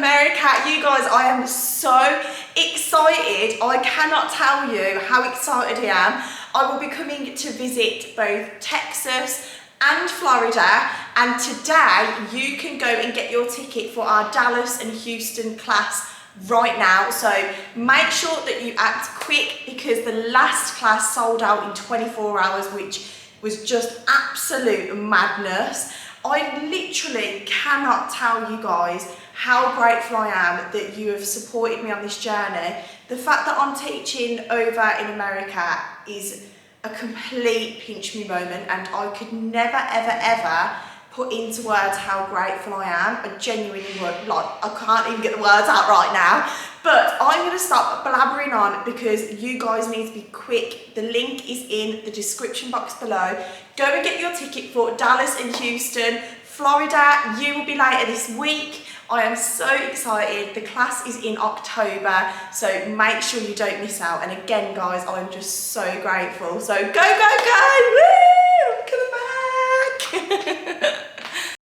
America. You guys, I am so excited. I cannot tell you how excited I am. I will be coming to visit both Texas and Florida, and today you can go and get your ticket for our Dallas and Houston class right now. So make sure that you act quick because the last class sold out in 24 hours, which was just absolute madness. I literally cannot tell you guys how grateful I am that you have supported me on this journey. The fact that I'm teaching over in America is a complete pinch me moment, and I could never ever put into words how grateful I am. I genuinely would, like, I can't even get the words out right now. But I'm going to stop blabbering on because you guys need to be quick. The link is in the description box below. Go and get your ticket for Dallas and Houston. Florida, you will be later this week. I am so excited. The class is in October, so make sure you don't miss out. And again, guys, I'm just so grateful. So go, go, go! Woo! Come back!